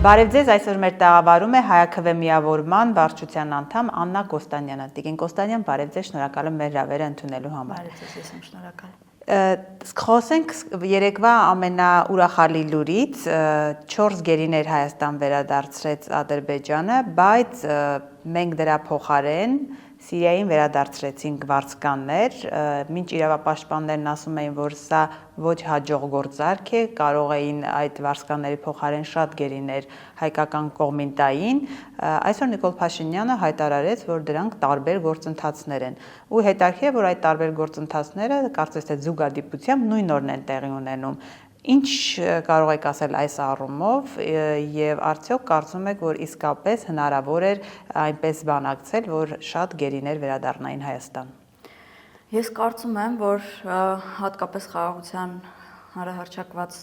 Բարև ձեզ, այսօր մեր տաղավարում է Հայաքվե միավորման վարչության անդամ Աննա Կոստանյանը։ Տիկին Կոստանյան, բարև ձեզ, շնորհակալ եմ մեր հրավերը ընդունելու համար։ Բարև ձեզ, ես եմ շնորհակալ։ Խոսենք երեկվա ամենաուրախալի լուրից, 4 գերիներ Հայաստան վերադարձրեց Ադրբեջանը, բայց մենք դրա փոխարեն Սիրիային վերադարձրեցինք վարձկաններ, մինչ իրավապաշտպաններն ասում էին, որ սա ոչ հաջող գործարք է, կարող էին այդ վարձկանների փոխարեն շատ գերիներ հայկական կողմին տային, այսօր Նիկոլ Փաշինյանը հայտարարեց, որ դրանք տարբեր գործընթացներ են, ու հետաքրքիր է, որ այդ տարբեր գործընթացները կարծես թե զուգադիպությամբ նույն օրն են տեղի ունենում։ Ինչ կարող եք ասել այս առումով եւ արդյոք կարծում եք, որ իսկապես հնարավոր էր այնպես բանակցել, որ շատ գերիներ վերադառնային Հայաստան։ Ես կարծում եմ, որ հատկապես խաղաղության հանրահռչակված,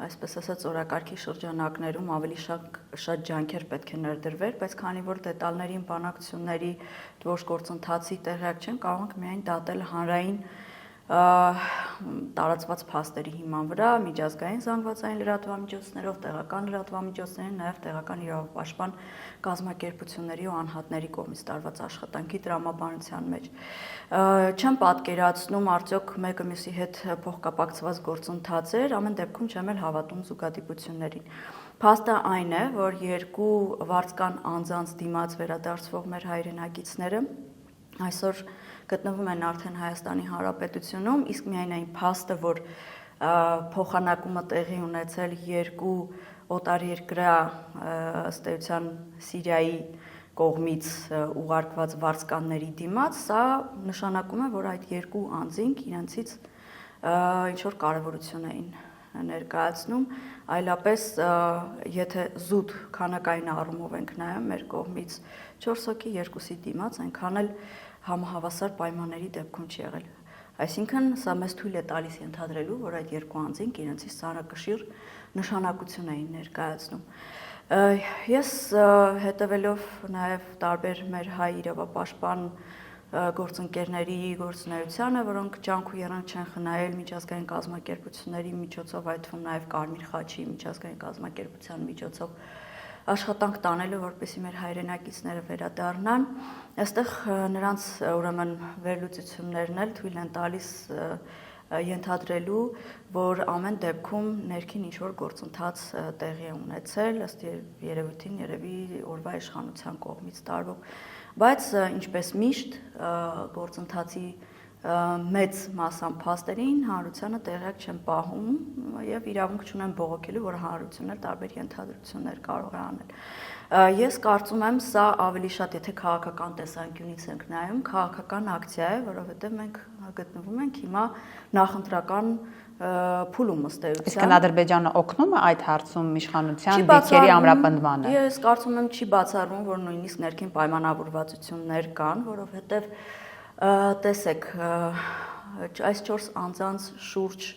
այսպես ասած, օրակարգի շրջանակներում ավելի շատ ջանքեր պետք է ներդրվեր, բայց քանի որ դետալներին բանակցությունների որոշ գործընթացի տեղյակ չեն, կարող ենք միայն դատել հանրային տարածված փաստերի հիման վրա, միջազգային զանգվածային լրատվամիջոցներով, տեղական լրատվամիջոցների, նաև տեղական իրավապաշտպան կազմակերպությունների ու անհատների կողմից տարված աշխատանքի տրամաբանության մեջ։ Չեմ պատկերացնում արդյոք մեկը մյուսի հետ փոխկապակցված գործընթաց էր, ամեն դեպքում չեմ էլ հավատում զուգադիպություններին։ Փաստը այն է, որ երկու վարձկան անձանց դիմաց վերադարձվող մեր հայրենակիցները այսօր գտնվում են արդեն Հայաստանի Հանրապետությունում, իսկ միայն այն փաստը, որ փոխանակումը տեղի ունեցել երկու օտարերկրյա ըստ էության Սիրիայի կողմից ուղարկված վարձկանների դիմաց, սա նշանակում է, որ այդ երկու անձինք իրենցից ինչ-որ կարևորություն էին ներկայացնում, այլապես եթե զուտ քանակային առումով ենք նայում մեր կողմից 4 հոգի 2-ի դիմաց, այնքան էլ համահավասար պայմանների դեպքում չի եղել։ Այսինքն սա մեզ թույլ է տալիս ենթադրելու, որ այդ երկու անձինք իրենցից ծանրակշիռ նշանակություն էին ներկայացնում։ Ես հետևելով նաև տարբեր մեր հայ իրավապաշտպան գործընկերների գործունեությանը, որոնք ջանք ու եռանք չեն խնայել միջազգային կազմակերպությունների միջոցով, այդ թվում նաև Կարմիր խաչի միջազգային կազմակերպության միջոցով աշխատանք տանելու, որպեսզի մեր հայրենակիցները վերադառնան, այստեղ նրանց ուրեմն վերլուծություններն էլ թույլ են տալիս ենթադրելու, որ ամեն դեպքում ներքին ինչ-որ գործընթաց տեղի է ունեցել, ըստ երևույթին երևի օրվա իշխանության կողմից տարվող, բայց ինչպես միշտ գործընթացի մեծ մասամբ փաստերին հանրությանը տեղյակ չեն պահում եւ իրավունք չունեն բողոքելու, որ հանրությունն էլ տարբեր ենթադրություններ կարող է անել։ Ես կարծում եմ, սա ավելի շատ, եթե քաղաքական տեսանկյունից ենք նայում, քաղաքական ակցիա է, որովհետեւ մենք գտնվում ենք հիմա նախընտրական փուլում ըստ էության։ Իսկ Ադրբեջանը օգնում է այդ հարցում իշխանության դիրքերի ամրապնդմանը։ Ես կարծում եմ չի բացառվում, որ նույնիսկ ներքին պայմանավորվածություններ կան, որովհետեւ տեսեք, այս 4 անձանց շուրջ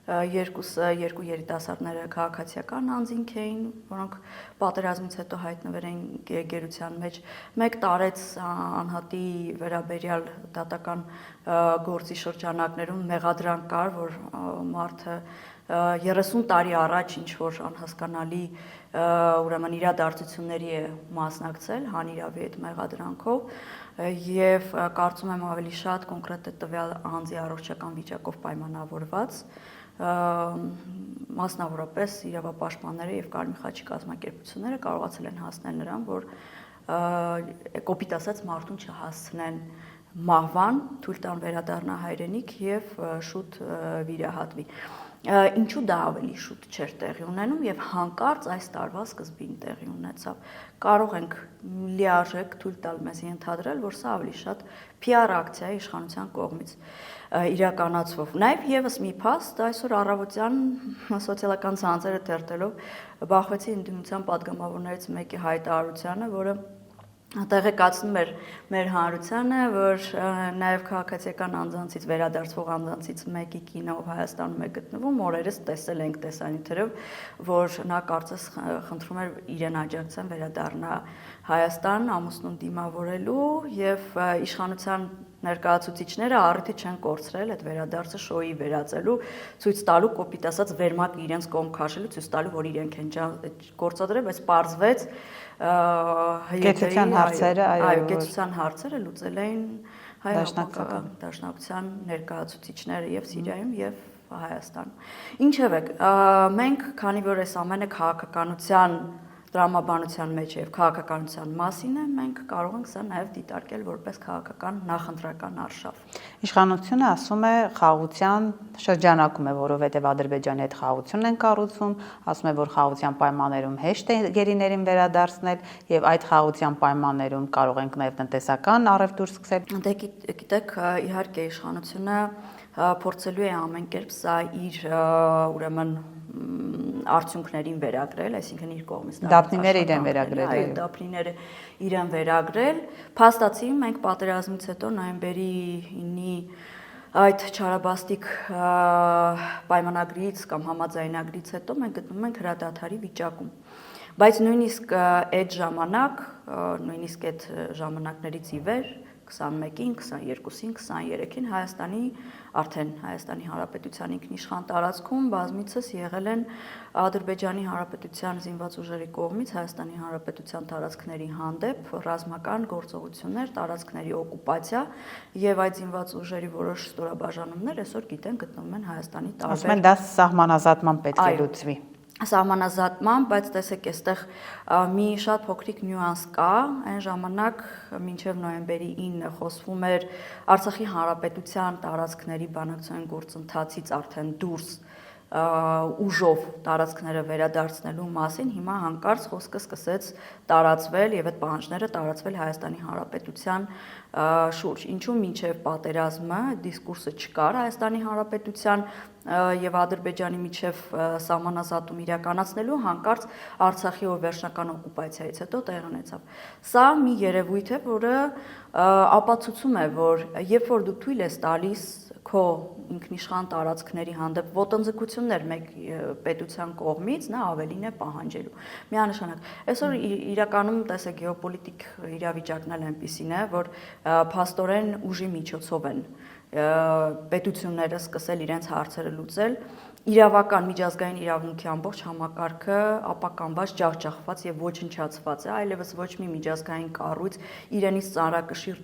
երկու երիտասարդները քաղաքացիական անձինք էին, որոնք պատերազմից հետո հայտնվել էին գերության մեջ, մեկ տարեց անհատի վերաբերյալ դատական գործի շրջանակներում մեղադրանք կար, որ մարդը 30 տարի առաջ ինչ-որ անհասկանալի ուրեմն իրադարձությունների է մասնակցել հանիրավի այդ մեղադրանքով եւ կարծում եմ ավելի շատ կոնկրետ տվյալ անձի առողջական վիճակով պայմանավորված մասնավորապես իրավապաշտպանները եւ Կարմիր խաչի կազմակերպությունները կարողացել են հասնել նրան, որ կոպիտ ասած մարդուն չհասցնեն մահվան, թույլ տան վերադառնա հայրենիք եւ շուտ վիրահատվի։ Ինչու դա ավելի շուտ չէր տեղի ունենում եւ հանկարծ այս տարվա սկզբին տեղի ունեցավ։ Կարող ենք լիարժեք թույլ տալ մեզ ենթադրել, որ սա ավելի շատ PR ակցիա է իշխանության կողմից իրականացվող։ Նաև եւս մի փաստ այսօր առավոտյան սոցիալական ցանցերը թերթելով բախվեցի ընդդիմության падգամավորներից մեկի հայտարարությանը, որը տեղեկացնում էր մեր հանրությանը, որ նաև քաղաքացիական անձանցից վերադարձվող անձանցից մեկի կինը Հայաստանում է գտնվում, օրերս տեսել ենք տեսանյութերով, որ նա կարծես խնդրում էր իրեն աջակցեն վերադառնա Հայաստան ամուսնուն դիմավորելու եւ իշխանության ներկայացուցիչները առիթի չեն կորցրել այդ վերադարձը շոուի վերածելու, ցույց տալու, կոպիտ ասած, վերմակը իրենց կողմ քաշելու, ցույց տալու, որ իրենք են գործադրել, բայց պարզվեց Գեցության հարցերը, այո, գեցության հարցերը լուծել էին Դաշնակցության ներկայացուցիչները եւ Սիրիայում եւ Հայաստանում։ Ինչևէ, մենք, քանի որ այս ամենը քաղաքականության տրամաբանության մեջ եւ քաղաքականության մասին է, մենք կարող ենք սա նաեւ դիտարկել որպես քաղաքական նախընտրական արշավ։ Իշխանությունը ասում է խաղաղության շրջանակում է, որովհետեւ Ադրբեջանի հետ խաղաղություն են կառուցում, ասում է, որ խաղաղության պայմաններում հեշտ է գերիներին վերադարձնել եւ այդ խաղաղության պայմաններում կարող ենք նաեւ տնտեսական առևտուր սկսել։ Դե գիտեք, իհարկե իշխանությունը փորձելու է ամեն կերպ սա իր ուրեմն արդյունքներին վերագրել, այսինքն իր կողմից դափնիները իրեն վերագրել, այո, դափնիները իրեն վերագրել։ Փաստացի մենք պատերազմից հետո նոյեմբերի 9-ի այդ չարաբաստիկ պայմանագրից կամ համաձայնագրից հետո մենք գտնվում ենք հրադադարի վիճակում։ Բայց նույնիսկ այդ ժամանակ, նույնիսկ այդ ժամանակներից ի վեր 21-ին, 22-ին, 23-ին Հայաստանի Հանրապետության ինքնիշխան տարածքում բազմիցս եղել են Ադրբեջանի Հանրապետության զինված ուժերի կողմից Հայաստանի Հանրապետության տարածքների հանդեպ ռազմական գործողություններ, տարածքների օկուպացիա եւ այդ զինված ուժերի որոշ ստորաբաժանումներ այսօր գիտեն գտնվում են Հայաստանի տարբեր։ Ասում են դա սահմանազատման պետք է լուծվի։ Սահմանազատման, բայց տեսեք, այստեղ մի շատ փոքրիկ նյուանս կա, այն ժամանակ մինչև նոյեմբերի 9-ը խոսվում էր Արցախի Հանրապետության տարածքների բանակցային գործընթացից արդեն դուրս ուժով տարածքները վերադարձնելու մասին, հիմա հանկարծ խոսքը սկսեց տարածվել եւ այդ պահանջները տարածվել Հայաստանի Հանրապետության շուրջ։ Ինչու մինչև պատերազմը դիսկուրսը չկար Հայաստանի Հանրապետության եւ Ադրբեջանի միջև սահմանազատում իրականացնելու, հանկարծ Արցախի վերջնական օկուպացիայից հետո տեղի ունեցավ։ Սա մի երևույթ է, որը ապացուցում է, որ երբ որ դու թույլ ես տալիս քո ինքնիշխան տարածքների հանդեպ ոտնձգություններ մեկ պետության կողմից, նա ավելին է պահանջելու։ Միանշանակ, այսօր իրականում տեսեք գեոպոլիտիկ իրավիճակն էլ այնպիսին է, որ փաստորեն ուժի միջոցով են պետությունները սկսել իրենց հարցերը լուծել, իրավական միջազգային իրավունքի ամբողջ համակարգը ապականված, ջախջախված եւ ոչնչացված է, այլևս ոչ մի միջազգային կառույց իրենից ծանրակշիռ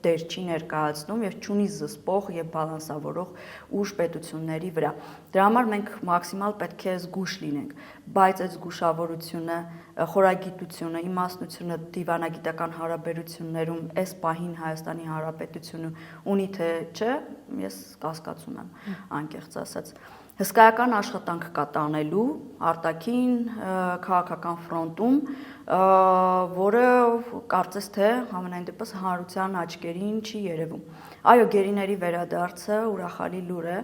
դեր չի ներկայացնում եւ չունի զսպող եւ բալանսավորող ուժ պետությունների վրա։ Դրա համար մենք մաքսիմալ պետք է զգուշ լինենք, բայց այդ զգուշավորությունը, խորագիտությունը, իմաստնությունը դիվանագիտական հարաբերություններում այս պահին Հայաստանի Հանրապետությունը ունի թե չէ, ես կասկածում եմ, անկեղծ ասած։ Հսկայական աշխատանք կա տանելու արտաքին քաղաքական ֆրոնտում, որը կարծես թե համենայն դեպս հանրության աչքերին չի երևում։ Այո, գերիների վերադարձը ուրախալի լուր է,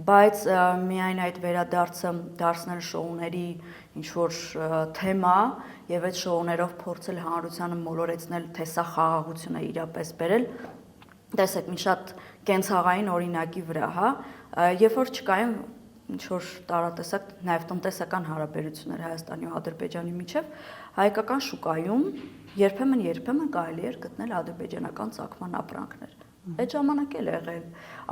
բայց միայն այդ վերադարձը դարձնել շոուների ինչ-որ թեմա եւ այդ շոուներով փորձել հանրությանը մոլորեցնել, թե սա խաղաղություն է իրապես բերել, տեսեք, մի շատ կենցաղային օրինակի վրա, հա, երբ որ չկային ինչ-որ տարատեսակ նաև տնտեսական հարաբերություններ Հայաստանի ու Ադրբեջանի միջև, հայկական շուկայում երբեմն կարելի էր գտնել ադրբեջանական ծագման ապրանքներ։ Այդ ժամանակ էլ եղել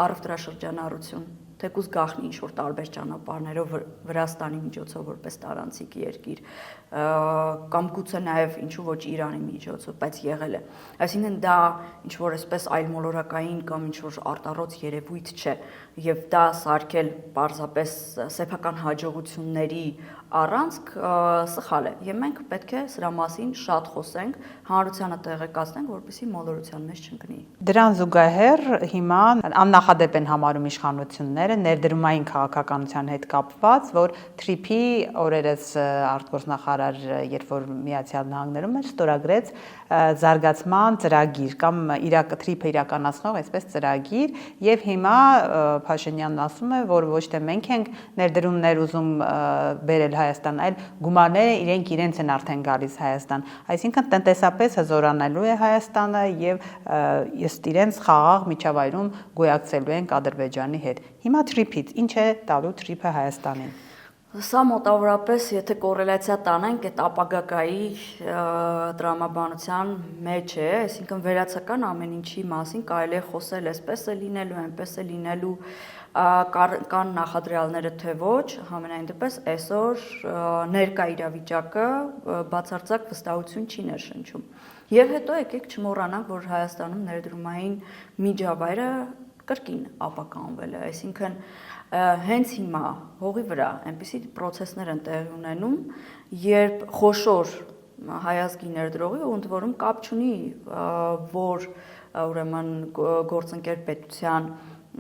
առևտրաշրջանառություն, թեկուզ գաղտնի ինչ-որ տարբեր ճանապարհներով Վրաստանի միջոցով որպես տարանցիկ երկիր, կամ գուցե նաև ինչու ոչ Իրանի միջոցով, բայց եղել է։ Այսինքն դա ինչ-որ այսպես այլմոլորակային կամ ինչ-որ արտառոց երևույթ չէ, եւ դա սարքել պարզապես սեփական հաջողությունների առանցք սխալ է։ Եվ մենք պետք է սրա մասին շատ խոսենք, հանրությանը տեղեկացնենք, որպեսզի մոլորության մեջ չընկնի։ Դրան զուգահեռ հիմա աննախադեպ են համարում իշխանությունները ներդրումային քաղաքականության հետ կապված, որ TRIP-ի օրերս արտգործնախարար, երբ որ Միացյալ Նահանգներում էր, ստորագրեց զարգացման ծրագիր կամ TRIP-ը իրականացնող այսպես ծրագիր, եւ հիմա Փաշինյանն ասում է, որ ոչ թե մենք ենք ներդրումներ ուզում բերել Հայաստան, այլ գումարները իրենց են արդեն գալիս Հայաստան։ Այսինքն տնտեսապես հզորանալու է Հայաստանը եւ ըստ իրենց խաղաղ միջավայրում գոյակցելու են Ադրբեջանի հետ։ Հիմա TRIP-ից ինչ է տալու TRIP-ը Հայաստանին։ Սա մոտավորապես, եթե կորելացիա տանենք, այդ ապագայի տրամաբանության մեջ է, այսինքն վերացական ամեն ինչի մասին կարելի է խոսել, այսպես է լինելու, այնպես է լինելու, կան նախադրյալները թե ոչ, համենայն դեպս այսօր ներկա իրավիճակը բացարձակ վստահություն չի ներշնչում։ Եվ հետո եկեք չմոռանանք, որ Հայաստանում ներդրումային միջավայրը կրկին ապականվել է, այսինքն հենց հիմա հողի վրա այնպիսի պրոցեսներ են տեղի ունենում, երբ խոշոր հայազգի ներդրողի ու ընդ որում կապ չունի, որ ուրեմն գործընկեր պետության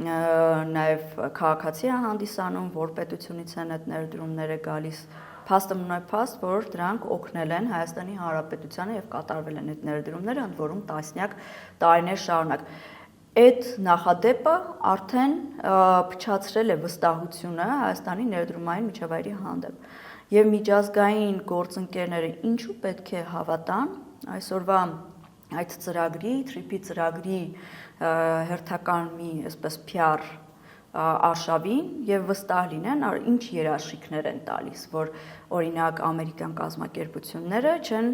նաև քաղաքացի է հանդիսանում, որ պետությունից են այդ ներդրումները գալիս, փաստը մնում է փաստ, որ դրանք օգնել են Հայաստանի Հանրապետությանը եւ կատարվել են այդ ներդրումները, ընդ որում տասնյակ տարիներ շարունակ։ Այդ նախադեպը արդեն փչացրել է վստահությունը Հայաստանի ներդրումային միջավայրի հանդեպ։ Եվ միջազգային գործընկերները ինչու պետք է հավատան այսօրվա այդ ծրագրի, TRIP-ի ծրագրի հերթական մի այսպես PR արշավին եւ վստահ լինեն, ինչ երաշխիքներ են տալիս, որ օրինակ ամերիկյան կազմակերպությունները չեն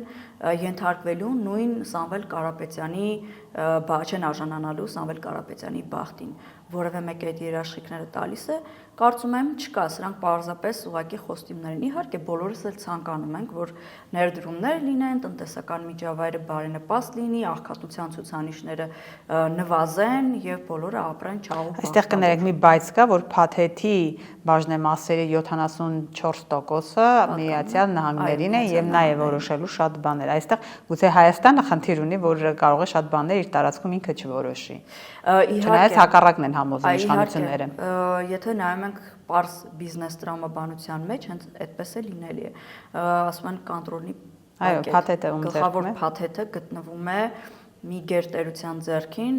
ենթարկվելու նույն Սամվել Կարապետյանի չեն արժանանալու Սամվել Կարապետյանի բախտին, որևէ մեկ այդ երաշխիքները տալիս է, կարծում եմ չկա, սրանք պարզապես ուղղակի խոստումներ են։ Իհարկե բոլորս էլ ցանկանում ենք, որ ներդրումներ լինեն, տնտեսական միջավայրը բարենպաստ լինի, աղքատության ցուցանիշները նվազեն եւ բոլորը ապրեն չաղու։ Այստեղ կներեք մի բայց կա, որ փաթեթի բաժնեմասերի 74%-ը Միացյալ Նահանգներին է եւ նա է որոշելու շատ բաներ։ Այստեղ գուցե Հայաստանը խնդիր ունի, որ կարող է շատ բաներ իր տարածքում ինքը չորոշի։ Չնայած հակառակն են համոզում իշխանությունները։ Եթե նայում ենք պարզ բիզնես տրամաբանության մեջ, հենց այդպես է լինելի է։ Ասում են կոնտրոլի գլխավոր փաթեթը գտնվում է մի գերտերության ձեռքին,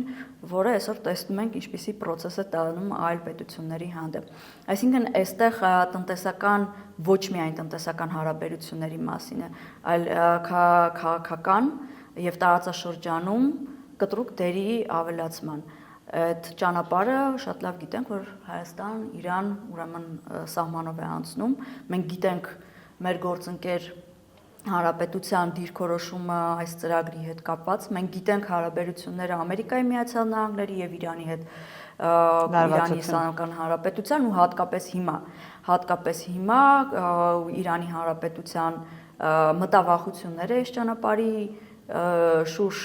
որը այսօր տեսնում ենք ինչպիսի process է տանում այլ պետությունների հանդեպ։ Այսինքն այստեղ տնտեսական ոչ միայն տնտեսական հարաբերությունների մասին է, այլ քաղաքական եւ տարածաշրջանում կտրուկ դերի ավելացման։ Այդ ճանապարհը շատ լավ գիտենք, որ Հայաստան, Իրան ուրեմն սահմանով է անցնում։ Մենք գիտենք մեր գործընկեր Հանրապետության դիրքորոշումը այս ծրագրի հետ կապված, մենք գիտենք հարաբերությունները Ամերիկայի Միացյալ Նահանգների եւ Իրանի հետ, Իրանի Իսլամական Հանրապետության ու հատկապես հիմա Իրանի Հանրապետության մտավախությունները այս ճանապարհի շուրջ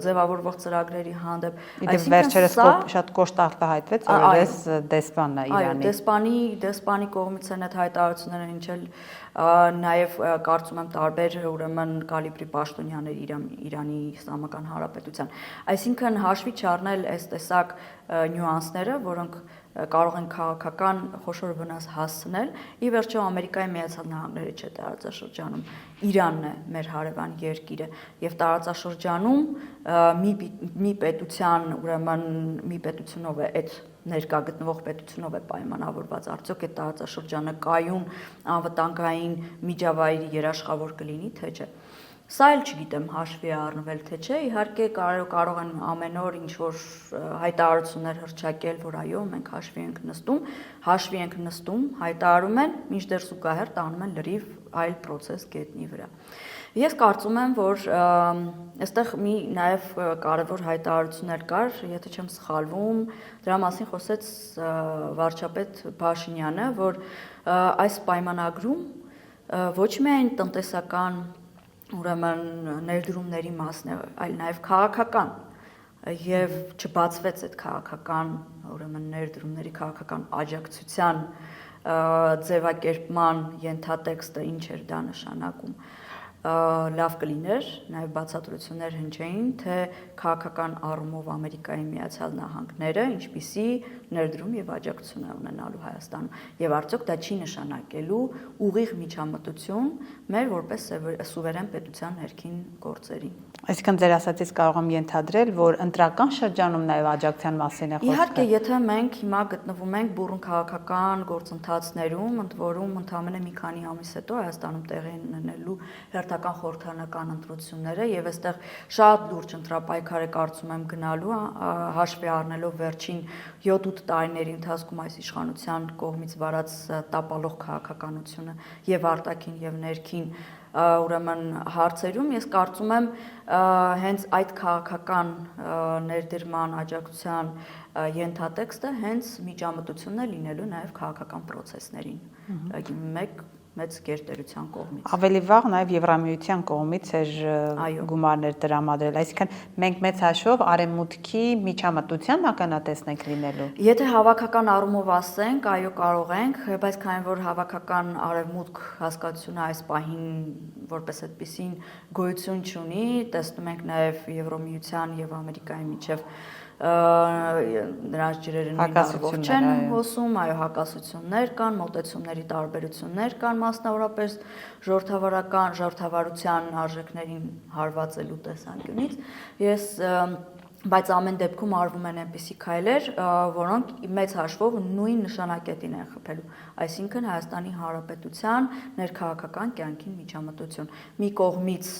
ձևավորվող ծրագրերի հանդեպ, այսինքն վերջերս շատ կոշտ արտահայտվեց, որպես դեսպանն է Իրանի։ Այո, դեսպանի կողմից են այդ հայտարարությունները հնչել, նաև կարծում եմ տարբեր ուրեմն կալիբրի պաշտոնյաներ Իրանի Իսլամական Հանրապետության։ Այսինքն հաշվի չառնել այս տեսակ նյուանսները, որոնք կարող են քաղաքական խոշոր վնաս հասցնել, ի վերջո Ամերիկայի Միացյալ Նահանգները չէ տարածաշրջանում, Իրանն է մեր հարևան երկիրը, եւ տարածաշրջանում մի պետության, ուրեմն մի պետությունով է այդ ներկա գտնվող պետությունով է պայմանավորված, արդյոք այդ տարածաշրջանը կայուն անվտանգային միջավայրի երաշխավոր կլինի, թե չէ։ Սա էլ չգիտեմ հաշվի առնվել թե չէ, իհարկե կարող են ամեն օր ինչ-որ հայտարարություններ հռչակել, որ այո, մենք հաշվի ենք նստում, հայտարարում են, մինչդեռ զուգահեռ տանում են լրիվ այլ process գետնի վրա։ Ես կարծում եմ, որ այստեղ մի նաև կարևոր հայտարարություններ կար, եթե չեմ սխալվում, դրա մասին խոսեց վարչապետ Փաշինյանը, որ այս պայմանագրում ոչ միայն տնտեսական ուրեմն ներդրումների մասն է, այլ նաև քաղաքական եւ չբացվեց այդ քաղաքական ուրեմն ներդրումների քաղաքական աջակցության ձևակերպման ենթատեքստը ինչ էր դա նշանակում։ Լավ կլիներ նաև բացատրություններ հնչեին, թե քաղաքական առումով Ամերիկայի Միացյալ Նահանգները ինչպիսի ներդրում եւ աջակցություն է ունենալու Հայաստանում եւ արդյոք դա չի նշանակելու ուղիղ միջամտություն մեր որպես սուվերեն պետության ներքին գործերին։ Այսինքն ձեր ասածից կարող եմ ենթադրել, որ ընտրական շրջանում նաև աջակցության մասին է խոսքը։ Իհարկե, եթե մենք հիմա գտնվում ենք բուռն քաղաքական գործընթացներում, ընդ որում ընդամենը մի քանի ամիս հետո Հայաստանում տեղի են ունենալու հերթական խորհրդարանական ընտրությունները եւ այստեղ շատ լուրջ ընտրապայքար է կարծում եմ գնալու, հաշվի առնելով վերջին 7-8 7 տարիների ընթացքում այս իշխանության կողմից վարած տապալող քաղաքականությունը եւ արտաքին եւ ներքին ուրեմն հարցերում ես կարծում եմ հենց այդ քաղաքական ներդրման աջակցության ենթատեքստը հենց միջամտությունն է լինելու նաեւ քաղաքական process-ներին մեծ գերտերության կողմից։ Ավելի վաղ նաև Եվրամիության կողմից էր գումարներ տրամադրել, այսինքն մենք մեծ հաշվով արևմուտքի միջամտության ականատեսն ենք լինելու։ Եթե հավաքական առումով ասենք, այո կարող ենք, բայց քանի որ հավաքական արևմուտք հասկացությունը այս պահին որպես այդպեսին գոյություն չունի, տեսնում ենք նաև Եվրոմիության եւ Ամերիկայի միջև նրանց ջրերը նույն առվով չեն հոսում, այո հակասություններ կան, մոտեցումների տարբերություններ կան, մասնավորապես ժողովրդավարության արժեքներին հարվածելու տեսանկյունից։ Բայց ամեն դեպքում արվում են այնպիսի քայլեր, որոնք մեծ հաշվով նույն նշանակետին են խփելու, այսինքն Հայաստանի Հանրապետության ներքաղաքական կյանքին միջամտություն։ Մի կողմից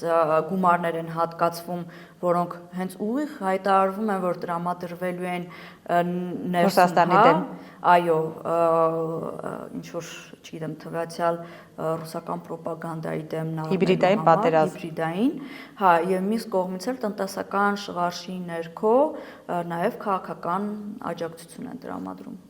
գումարներ են հատկացվում, որոնք հենց ուղիղ հայտարարվում են, որ տրամադրվելու են Ռուսաստանի դեմ։ Այո, ինչ որ, չգիտեմ, թվացial ռուսական ռոպագանդայի դեմ հիբրիդային պատերազմ, հիբրիդային, հա, եւ մյուս կողմից էլ տնտեսական շղարշի ներքո նաեւ քաղաքական աջակցություն են տրամադրում։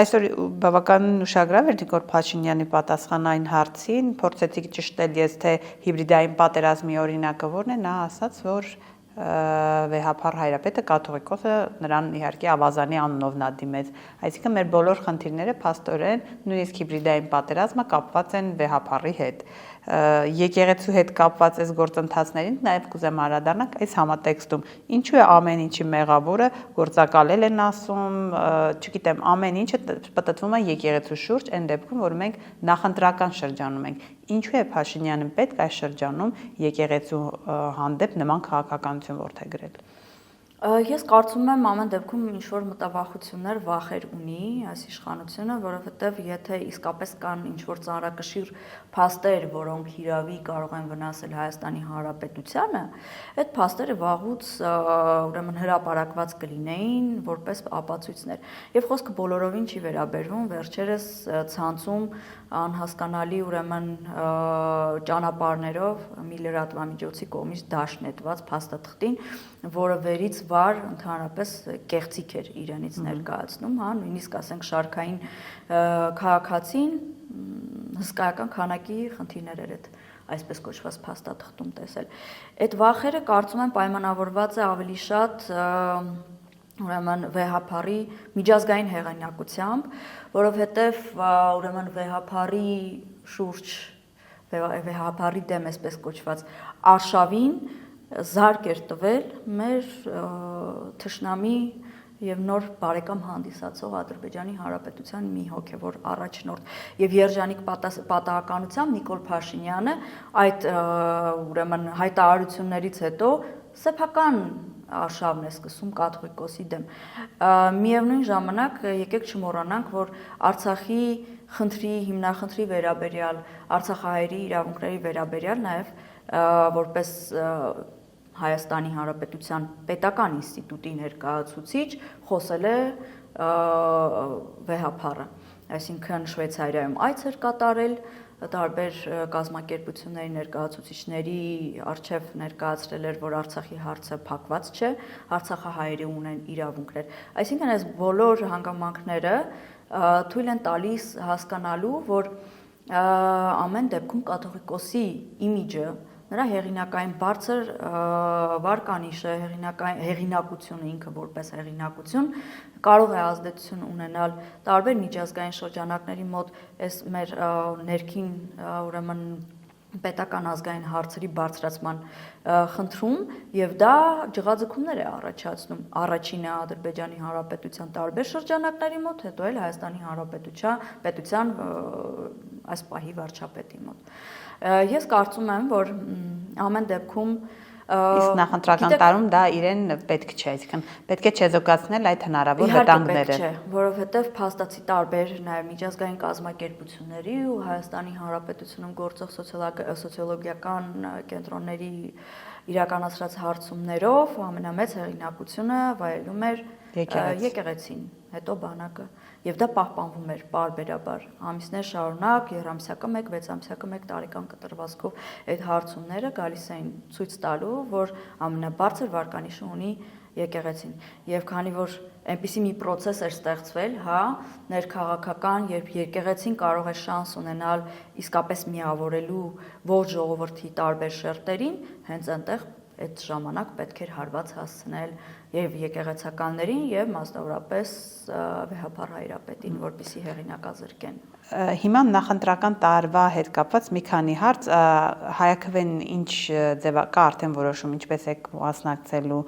Այսօր բավականին ուշագրավ էր Նիկոլ Փաշինյանի պատասխան այն հարցին, փորձեցի ճշտել ես, թե հիբրիդային պատերազմի օրինակը որն է, նա ասաց, որ վեհափառ հայրապետը կաթողիկոսը նրան իհարկե ավազանի անունով նա դիմեց, այսինքն մեր բոլոր խնդիրները փաստորեն նույնիսկ հիբրիդային պատերազմը կապված են վեհափառի հետ։ Եկեղեցու հետ կապված այս գործընթացներին նաև կուզեմ անդրադառնանք այս համատեքստում։ Ինչու է ամեն ինչի մեղավորը գործակալել են ասում, չգիտեմ, ամեն ինչը պատտվում է եկեղեցու շուրջ, այն դեպքում, որ մենք նախընտրական շրջանում ենք։ Ինչու է Փաշինյանը պետք այս շրջանում եկեղեցու հանդեպ նման քաղաքականություն որդեգրել։ Ես կարծում եմ ամեն դեպքում ինչ որ մտավախություններ, վախեր ունի այս իշխանությունը, որովհետև եթե իսկապես կան ինչ որ ծանրակշիռ փաստեր, որոնք հիրավի կարող են վնասել Հայաստանի Հանրապետությանը, այդ փաստերը վաղուց ուրեմն հրապարակված կլինեին որպես ապացույցներ։ Եվ խոսքը բոլորովին չի վերաբերվում վերջերս ցանցում անհասկանալի ուրեմն ճանապարհներով մի լրատվամիջոցի կողմից դաշնետված փաստաթղթին, որը վերից վար ընդհանրապես կեղծիք էր իրենից ներկայացնում, հա, նույնիսկ ասենք շարքային քաղաքացին հսկայական քանակի խնդիրներ էր այդ այսպես կոչված փաստաթղթում տեսել։ Այդ վախերը կարծում եմ պայմանավորված է ավելի շատ ուրեմն վեհափառի միջազգային հեղինակությամբ, որովհետև ուրեմն վեհափառի շուրջ վեհափառի դեմ այսպես կոչված արշավին զարկ էր տվել մեր թշնամի եւ նոր բարեկամ հանդիսացող Ադրբեջանի Հանրապետության մի հոգեվոր առաջնորդ եւ երջանիկ պատահականությամբ Նիկոլ Փաշինյանը այդ ուրեմն հայտարարություններից հետո սեփական արշավն է սկսում կաթողիկոսի դեմ։ Միևնույն ժամանակ եկեք չմոռանանք, որ Արցախի խնդրի հիմնախնդրի վերաբերյալ, Արցախահայերի իրավունքների վերաբերյալ նաև որպես Հայաստանի Հանրապետության պետական ինստիտուտի ներկայացուցիչ խոսել է վեհափառը, այսինքն Շվեյցարիայում այց էր կատարել, տարբեր կազմակերպությունների ներկայացուցիչների արչև ներկայացրել էր, որ Արցախի հարցը փակված չէ, Արցախահայերը ունեն իրավունքներ։ Այսինքն այս բոլոր հանգամանքները թույլ են տալիս հասկանալու, որ ամեն դեպքում կաթողիկոսի իմիջը, նրա հեղինակային բարձր վարկանիշը, հեղինակությունը ինքը որպես հեղինակություն կարող է ազդեցություն ունենալ տարբեր միջազգային շրջանակների մոտ այս մեր ներքին ուրեմն պետական ազգային հարցերի բարձրացման խնդրում եւ դա ջղաձգումներ է առաջացնում առաջինը Ադրբեջանի Հանրապետության տարբեր շրջանակների մոտ, հետո էլ Հայաստանի Հանրապետության այս պահի վարչապետի մոտ։ Ես կարծում եմ, որ ամեն դեպքում իսկ նախընտրական տարում դա իրեն պետք չէ, այսինքն պետք է չեզոքացնել այդ հնարավոր վտանգները։ Իհարկե պետք չէ, որովհետև փաստացի տարբեր նաև միջազգային կազմակերպությունների ու Հայաստանի Հանրապետությունում գործող սոցիոլոգիական կենտրոնների իրականացրած հարցումներով ամենամեծ հեղինակությունը վայելում էր եկեղեցին, հետո բանակը, եւ դա պահպանվում էր պարբերաբար ամիսներ շարունակ, երամսյակը 1, 6 ամսյակը 1 տարեկան կտրվածքով այդ հարցումները գալիս էին ցույց տալու, որ ամենաբարձր վարկանիշը ունի եկեղեցին եւ քանի որ այնպիսի մի process էր ստեղծվել, հա, ներքաղաքական, երբ եկեղեցին կարող է շանս ունենալ իսկապես միավորելու ողջ ժողովրդի տարբեր շերտերին, հենց այնտեղ այդ ժամանակ պետք էր հարված հասցնել եւ եկեղեցականներին եւ մասնավորապես վեհապար հայրապետին, որպեսզի հեղինակազրկեն։ Հիմա նախընտրական տարվա հետ կապված մի քանի հարց, Հայաքվեն ինչ ձևա կա արդեն որոշում, ինչպես է մասնակցելու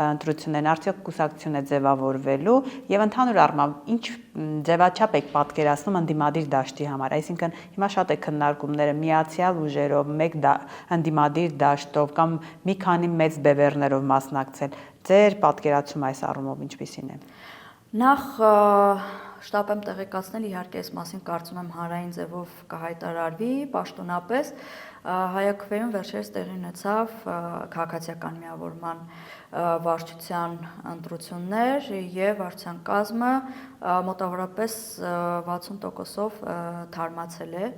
ընտրություններին, արդյոք կուսակցություն է ձևավորվելու եւ ընդհանուր առմամբ ինչ ձևաչափ եք պատկերացնում ընդդիմադիր դաշտի համար, այսինքն հիմա շատ է քննարկումները միացյալ ուժերով, մեկ ընդդիմադիր դաշտով կամ մի քանի մեծ բևեռներով մասնակցել, ձեր պատկերացումը այս առումով ինչպիսին է։ Նախ շտապ եմ տեղեկացնել, իհարկե այս մասին կարծում եմ հանրային ձևով կհայտարարվի պաշտոնապես, Հայաքվեում վերջերս տեղի ունեցավ քաղաքացիական միավորման վարչության ընտրություններ եւ վարչության կազմը մոտավորապես 60%-ով թարմացել է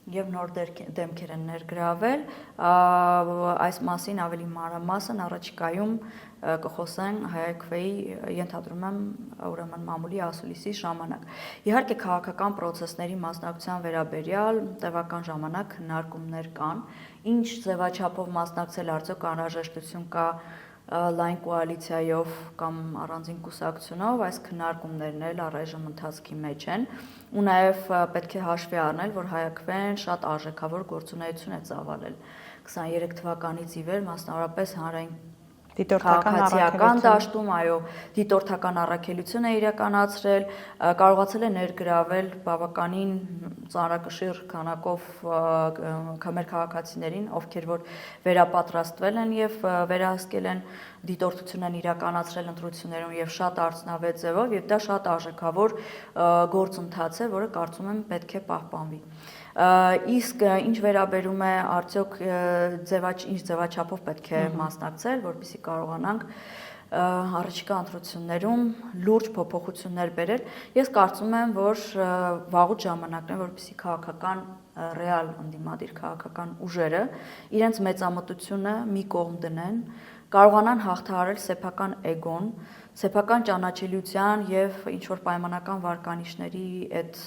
եւ նոր դեմքեր են ներգրավել, այս մասին ավելի մանրամասն առաջիկայում կխոսեն Հայաքվեի, ենթադրում եմ, ուրեմն մամուլի ասուլիսի ժամանակ։ Իհարկե քաղաքական process-ների մասնակցության վերաբերյալ տևական ժամանակ քննարկումներ կան, ինչ ձևաչափով մասնակցել, արդյոք անհրաժեշտություն կա լայն կոալիցիայով կամ առանձին կուսակցությունով, այս քննարկումներն էլ առայժմ ընթացքի մեջ են ու նաև պետք է հաշվի առնել, որ Հայաքվեն շատ արժեքավոր գործունեություն է ծավալել 23 թվականից ի վեր, մասնավորապես հանրային քաղաքացիական դաշտում, այո, դիտորդական առաքելություն է իրականացրել, կարողացել է ներգրավել բավականին ծանրակշիռ քանակով մեր քաղաքացիներին, ովքեր որ վերապատրաստվել են եւ վերահսկել են դիտորդություն են իրականացրել ընտրություններում եւ շատ արդյունավետ ձևով եւ դա շատ արժեքավոր գործընթաց է, որը կարծում եմ պետք է պահպանվի։ Իսկ ինչ վերաբերում է արդյոք ինչ ձևաչափով պետք է մասնակցել, որպեսզի կարողանանք առաջիկա ընտրություններում լուրջ փոփոխություններ բերել, ես կարծում եմ, որ վաղուց ժամանակն է, որպեսզի քաղաքական ռեալ ընդդիմադիր քաղաքական ուժերը իրենց մեծամտությունը մի կողմ դնեն, կարողանան հաղթահարել սեփական էգոն, սեփական ճանաչելիության եւ ինչ որ պայմանական վարկանիշների այդ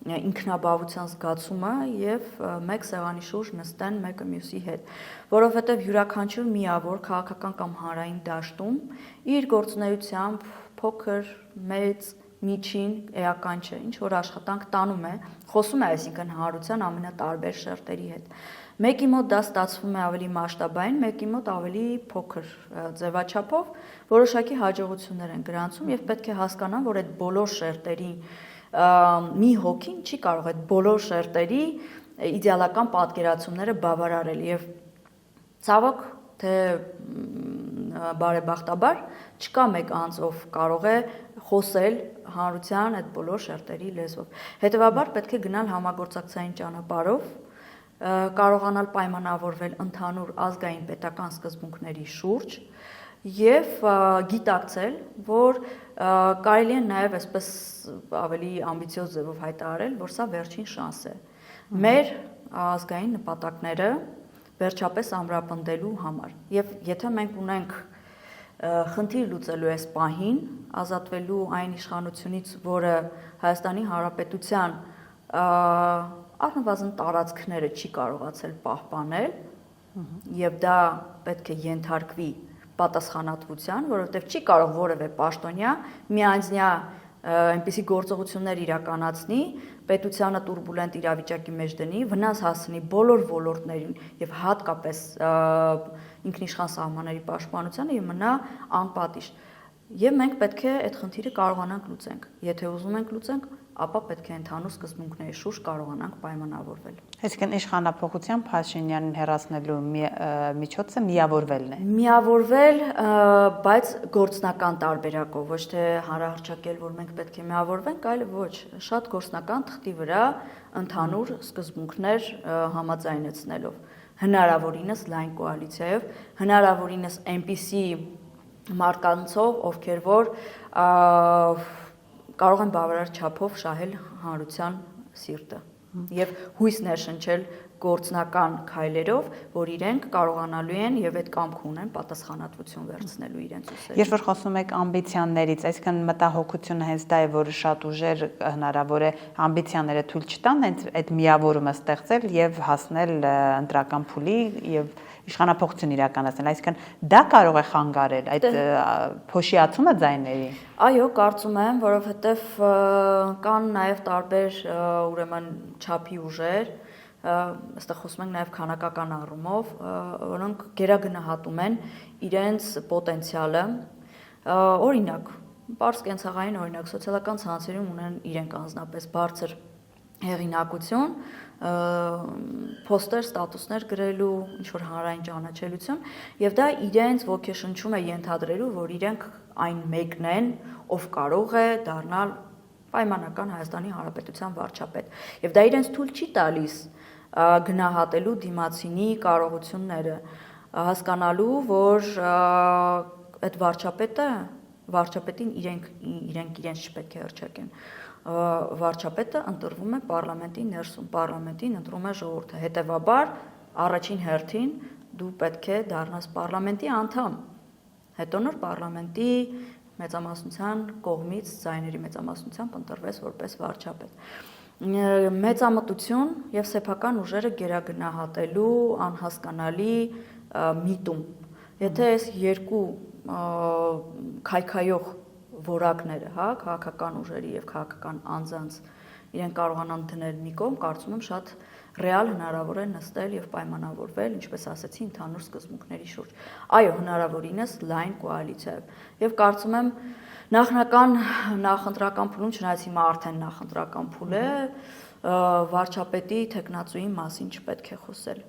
ինքնաբավության զգացումը եւ մեկ սեղանի շուրջ նստեն մեկը մյուսի հետ, որովհետեւ յուրաքանչյուր միավոր քաղաքական կամ հանրային դաշտում իր գործունեությամբ փոքր, մեծ, միջին, էական չէ, ինչ որ աշխատանք տանում է, խոսում է այսինքն հանրության ամենատարբեր շերտերի հետ։ Մեկի մոտ դա ստացվում է ավելի մասշտաբային, մեկի մոտ ավելի փոքր ձևաչափով, որոշակի հաջողություններ են գրանցում եւ պետք է հասկանան, որ այդ բոլոր շերտերի մի հոգին չի կարող այդ բոլոր շերտերի իդեալական պատկերացումները բավարարել եւ ցավոք թե բարեբախտաբար չկա մեկ անձ, ով կարող է խոսել հանրության այդ բոլոր շերտերի լեզվով։ Հետևաբար պետք է գնալ համագործակցային ճանապարհով, կարողանալ պայմանավորվել ընդհանուր ազգային պետական սկզբունքների շուրջ եւ գիտակցել, որ կարելի է նաեւ այսպես ավելի ամբիցիոզ ձևով հայտարարել, որ սա վերջին շանս է մեր ազգային նպատակները վերջապես ամրապնդելու համար։ Եվ եթե մենք ունենք խնդիր լուծելու այս պահին, ազատվելու այն իշխանությունից, որը Հայաստանի Հանրապետության առնվազն տարածքները չի կարողացել պահպանել, եւ դա պետք է ենթարկվի պատասխանատվության, որովհետև չի կարող որևէ պաշտոնյա միանձնյա այնպիսի գործողություններ իրականացնի, պետությանը տուրբուլենտ իրավիճակի մեջ դնի, վնաս հասցնի բոլոր ոլորտներին եւ հատկապես ինքնիշխան սահմանների պաշտպանությանը եւ մնա անպատիժ։ Եվ մենք պետք է այդ խնդիրը կարողանանք լուծենք։ Եթե ուզում ենք լուծենք, ապա պետք է ընդհանուր սկզբունքների շուրջ կարողանանք պայմանավորվել։ Այսինքն իշխանափոխության Փաշինյանին հեռացնելու միջոցը միավորվելն է։ Միավորվել, բայց գործնական տարբերակով, ոչ թե հանրահռչակել, որ մենք պետք է միավորվենք, այլ ոչ, շատ գործնական թղթի վրա ընդհանուր սկզբունքներ համաձայնեցնելով, հնարավորինս լայն կոալիցիայով, հնարավորինս այնպիսի մարդկանցով, ովքեր որ կարող են բավարար չափով շահել հանրության սիրտը եւ հույս ներշնչել գործնական քայլերով, որ իրենք կարողանալու են եւ այդ կամք ունեն պատասխանատվություն վերցնելու իրենց ուսերին։ Երբ որ խոսում եք ամբիցիաներից, այսինքն մտահոգությունը հենց դա է, որ շատ ուժեր հնարավոր է ամբիցիաները թույլ չտան, հենց այդ միավորումը ստեղծել եւ հասնել ընտրական փուլի եւ իշխանապողություն իրականացնել, այսինքն դա կարող է խանգարել այդ փոշիացումը ձայների։ Այո, կարծում եմ, որովհետեւ կան նաեւ տարբեր ուրեմն չափի ուժեր, այստեղ խոսում ենք նաև քանակական առումով, որոնք գերագնահատում են իրենց պոտենցիալը, օրինակ, պարզ կենցաղային օրինակ, սոցիալական ցանցերում ունեն իրենք անձնապես բարձր հեղինակություն, փոստեր, ստատուսներ գրելու, ինչ-որ հանրային ճանաչելություն, եւ դա իրենց ոգեշնչում է ենթադրելու, որ իրենք այն մեկն են, ով կարող է դառնալ պայմանական Հայաստանի Հանրապետության վարչապետ, եւ դա իրենց թույլ չի տալիս գնահատելու դիմացինի կարողությունները, հասկանալու, որ այդ վարչապետին իրենք իրենց չպետք է հռչակեն։ Վարչապետը ընտրվում է պարլամենտի ներսում, պարլամենտին ընտրում է ժողովուրդը։ Հետևաբար, առաջին հերթին դու պետք է դառնաս պարլամենտի անդամ, հետո նոր պարլամենտի մեծամասնության կողմից, ձայների մեծամասնությամբ ընտրվես որպես վարչապետ։ Մեծամտություն եւ սեփական ուժերը գերագնահատելու անհասկանալի միտում։ Եթե այս երկու քայքայող որակները, հա, քաղաքական ուժերի եւ քաղաքական անձանց իրեն կարողանան դնել մի կողմ, կարծում եմ շատ ռեալ հնարավոր է նստել եւ պայմանավորվել, ինչպես ասեցի, ընդհանուր սկզբունքների շուրջ։ Այո, հնարավորինս լայն կոալիցիայով։ Եվ կարծում եմ նախնական նախընտրական փուլում, չնայած հիմա արդեն նախընտրական փուլ է, վարչապետի տեխնացուի մասին չպետք է խոսել։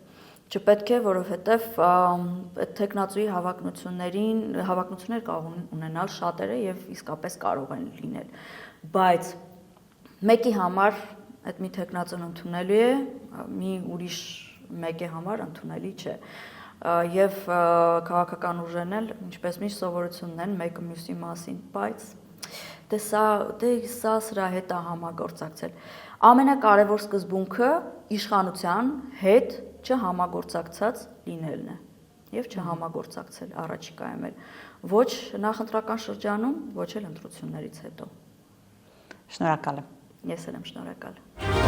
Չպետք է, որովհետև այդ տեխնացուի հավակնություններ կարող ունենալ շատերը եւ իսկապես կարող են լինել, բայց մեկի համար այդ մի տեխնացուն ընդունելի է, մի ուրիշ մեկի համար ընդունելի չէ։ Եվ քաղաքական ուժերն էլ ինչպես միշտ սովորությունն են մեկը մյուսի մասին, բայց սա սրա հետ է համագործակցել։ Ամենակարևոր սկզբունքը իշխանության հետ չհամագործակցած լինելն է եւ չհամագործակցել առաջիկայում էլ ոչ նախընտրական շրջանում, ոչ էլ ընտրություններից հետո։ Շնորհակալ եմ։ Ես էլ եմ շնորհակալ։